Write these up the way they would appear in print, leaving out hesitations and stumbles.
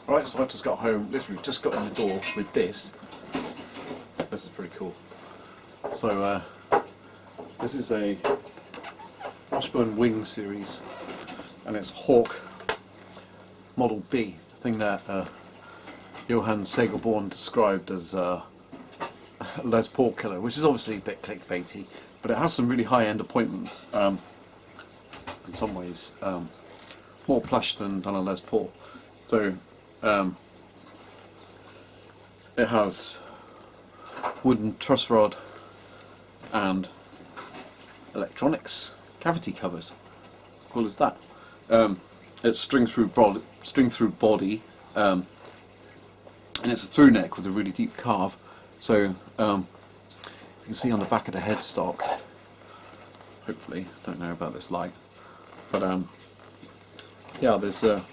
Right, so I just got home, literally just got in the door with this. This is pretty cool. So this is a Washburn Wing series, and it's Hawk Model B, the thing that Johann Segelborn described as a Les Paul killer, which is obviously a bit clickbaity, but it has some really high-end appointments. In some ways, more plush than a Les Paul. So it has wooden truss rod and electronics cavity covers. Cool as that. It's string through body, and it's a through neck with a really deep carve. So you can see on the back of the headstock. Hopefully, don't know about this light, but yeah, there's a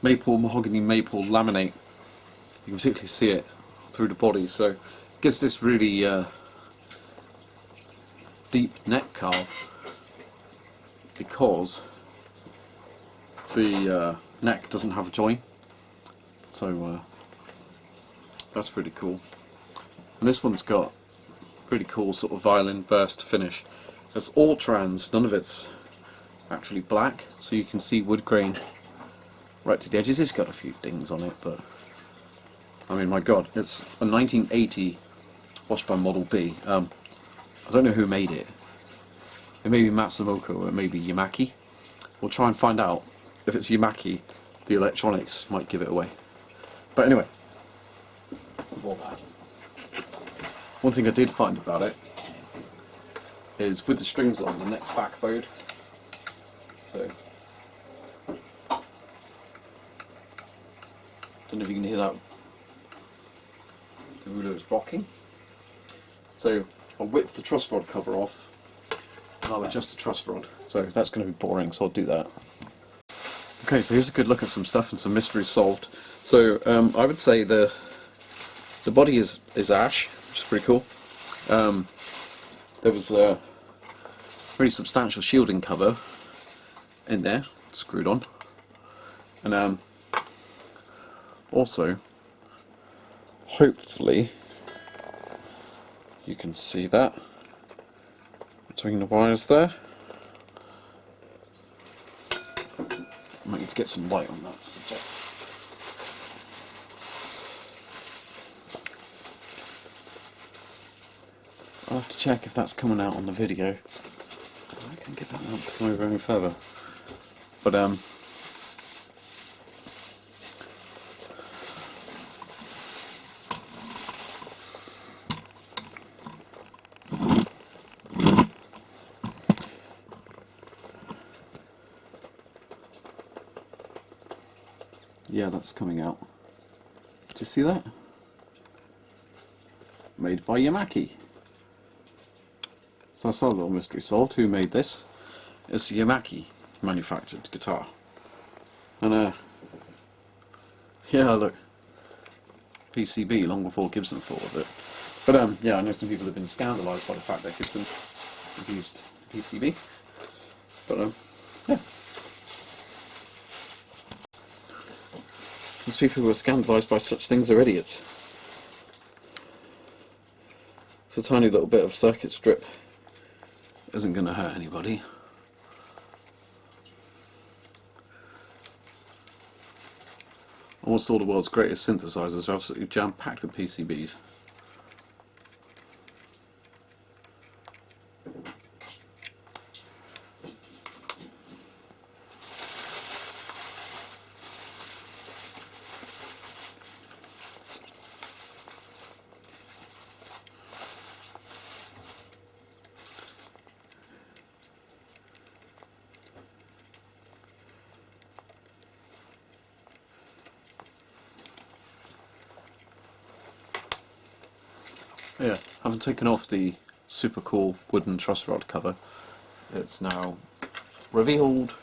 mahogany maple laminate. You can particularly see it through the body, so it gives this really deep neck carve because the neck doesn't have a join. So that's pretty cool. And this one's got pretty cool sort of violin burst finish. It's all trans, none of it's actually black, so you can see wood grain right to the edges. It's got a few dings on it, but I mean, my god, it's a 1980 Washburn Model B. I don't know who made it. It may be Matsumoto or it may be Yamaki. We'll try and find out. If it's Yamaki, the electronics might give it away. But anyway, before that, one thing I did find about it is with the strings on, the neck's back bowed. So, don't know if you can hear that. The ruler is rocking. So I'll whip the truss rod cover off and I'll adjust the truss rod. So that's going to be boring, so I'll do that. Okay, so here's a good look at some stuff and some mysteries solved. So I would say the body is ash, which is pretty cool. There was a pretty substantial shielding cover in there, screwed on, and also, hopefully, you can see that between the wires there. I might need to get some light on that subject. I'll have to check if that's coming out on the video. I can get that lamp to come over any further. But yeah, that's coming out. Do you see that? Made by Yamaki. So that's our little mystery solved. Who made this? It's a Yamaki manufactured guitar. And yeah, look, PCB long before Gibson thought of it. But yeah, I know some people have been scandalised by the fact that Gibson used PCB. But yeah. Those people who are scandalised by such things are idiots. So a tiny little bit of circuit strip isn't going to hurt anybody. Almost all the world's greatest synthesizers are absolutely jam-packed with PCBs. Yeah, having taken off the super cool wooden truss rod cover, it's now revealed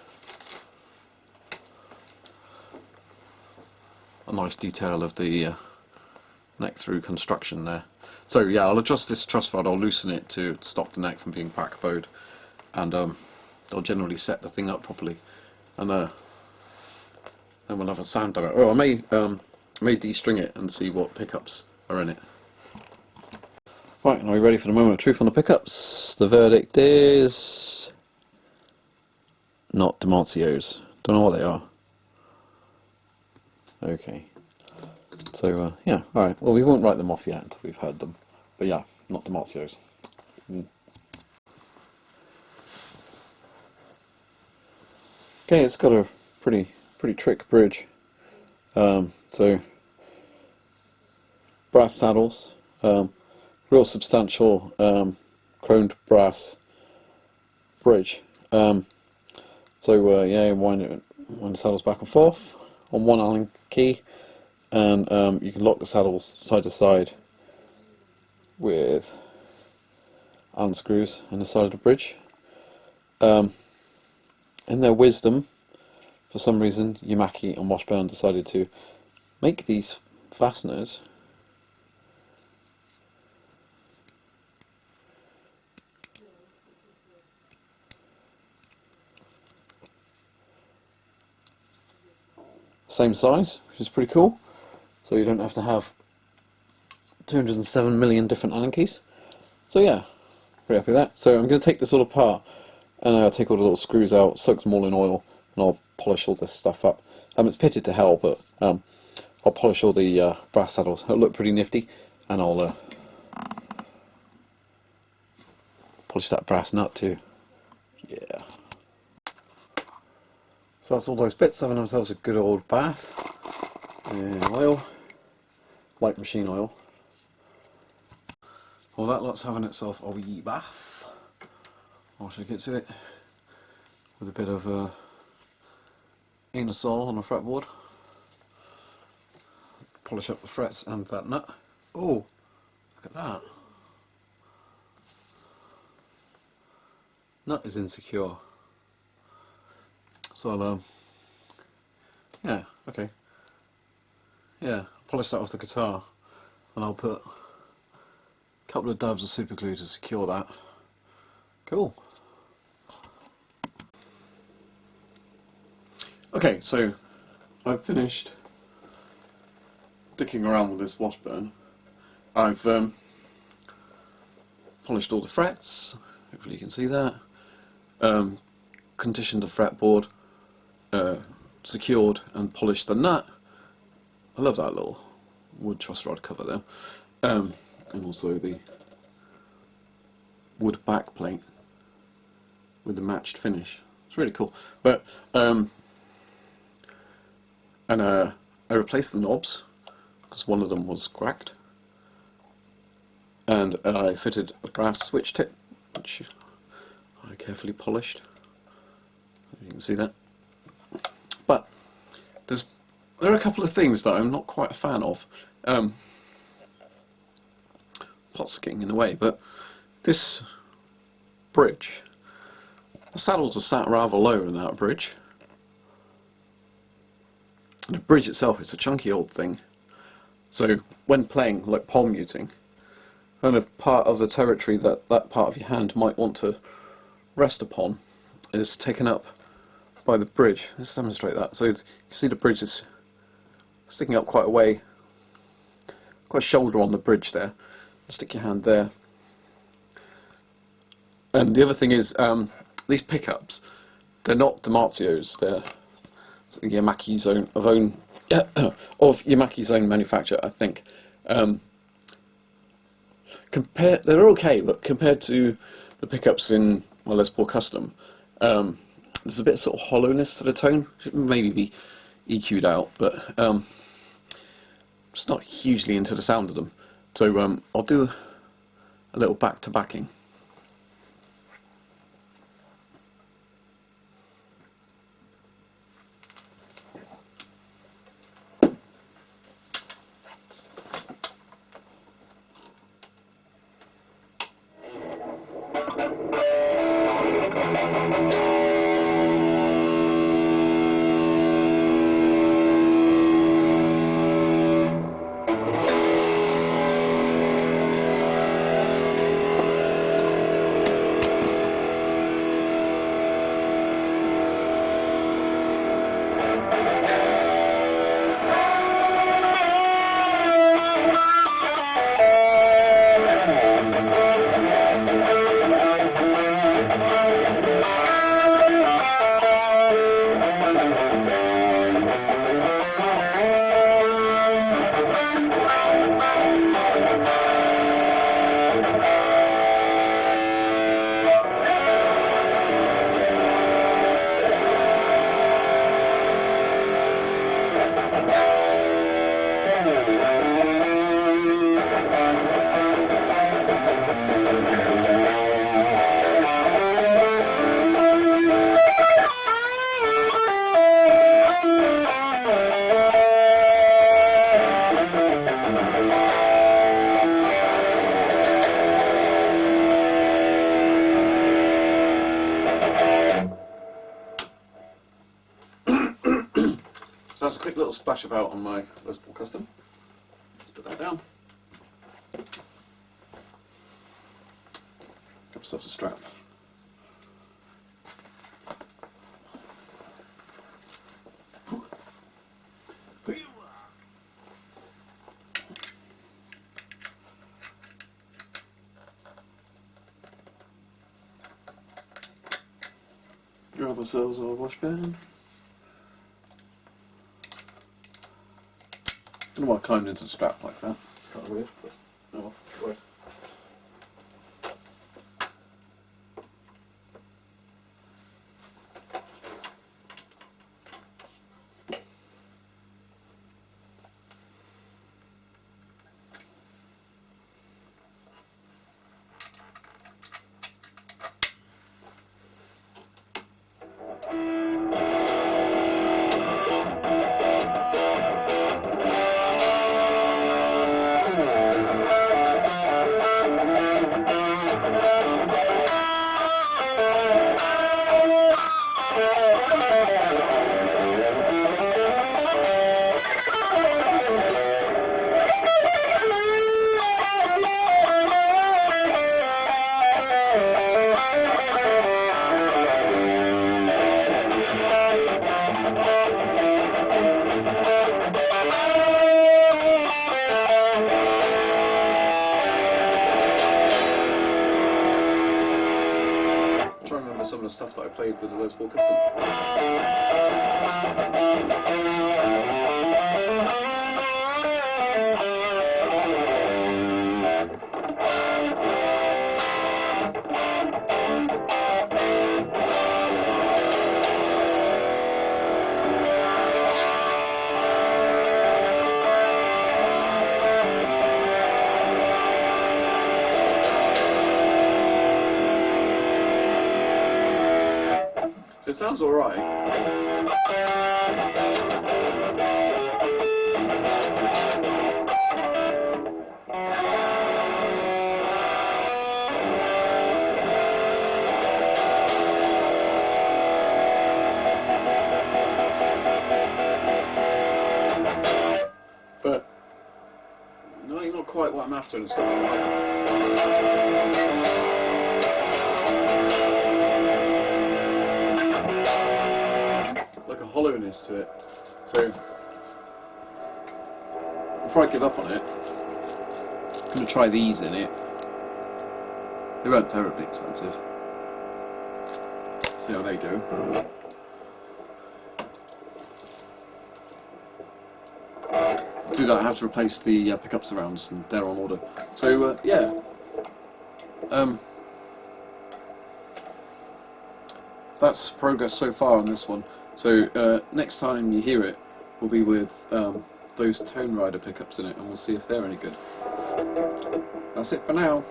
a nice detail of the neck through construction there. So yeah, I'll adjust this truss rod, I'll loosen it to stop the neck from being back bowed, and I'll generally set the thing up properly. And and we'll have a sound demo. Oh, I may de-string it and see what pickups are in it. Right, are we ready for the moment of truth on the pickups? The verdict is not Dimarzio's. Don't know what they are. Okay. So, yeah, alright. Well, we won't write them off yet until we've heard them. But yeah, not Dimarzio's. Okay, it's got a pretty trick bridge. So, brass saddles. Real substantial chromed brass bridge. Yeah, wind the saddles back and forth on one Allen key, and you can lock the saddles side to side with Allen screws in the side of the bridge. In their wisdom, for some reason, Yamaki and Washburn decided to make these fasteners same size, which is pretty cool. So you don't have to have 207 million different Allen keys. So yeah, pretty happy with that. So I'm going to take this all apart, and I'll take all the little screws out, soak them all in oil, and I'll polish all this stuff up. It's pitted to hell, but I'll polish all the brass saddles. It'll look pretty nifty, and I'll polish that brass nut too. Yeah. So that's all those bits, having themselves a good old bath in oil, light machine oil. Well, that lot's having itself a wee bath. I should get to it with a bit of anisole on the fretboard. Polish up the frets and that nut. Oh, look at that. Nut is insecure. So I'll, yeah, okay. Yeah, polish that off the guitar, and I'll put a couple of dabs of super glue to secure that. Cool. Okay, so I've finished dicking around with this Washburn. I've polished all the frets, hopefully you can see that, conditioned the fretboard, secured and polished the nut. I love that little wood truss rod cover there, and also the wood back plate with the matched finish. It's really cool. But I replaced the knobs because one of them was cracked, and I fitted a brass switch tip, which I carefully polished. You can see that. But there are a couple of things that I'm not quite a fan of. Pots are getting in the way, but this bridge, the saddles are sat rather low in that bridge. And the bridge itself is a chunky old thing. So when playing, like palm muting, kind of part of the territory that that part of your hand might want to rest upon is taken up by the bridge. Let's demonstrate that. So you see the bridge is sticking up quite a way, quite a shoulder on the bridge there. Stick your hand there. And the other thing is, these pickups, they're not Dimarzio's, they're Yamaki's own of Yamaki's own manufacture, I think. They're okay, but compared to the pickups in my Les Paul Custom, there's a bit of sort of hollowness to the tone. Should maybe be EQ'd out, but just not hugely into the sound of them. So I'll do a little back to backing. So that's a quick little splash about on my Les Paul Custom. Let's put that down. Get ourselves a strap. Grab ourselves our washband. Don't know why I climbed into the strap like that. It's kind of weird, but oh well, it worked. Some of the stuff that I played with the Les Paul Custom. It sounds alright. But no, not quite what I'm after, and it's got like a hollowness to it. So before I give up on it, I'm going to try these in it. They weren't terribly expensive. See how they go. To do that, I have to replace the pickup surrounds, and they're on order. So yeah. That's progress so far on this one. So next time you hear it will be with those Tone Rider pickups in it, and we'll see if they're any good. That's it for now.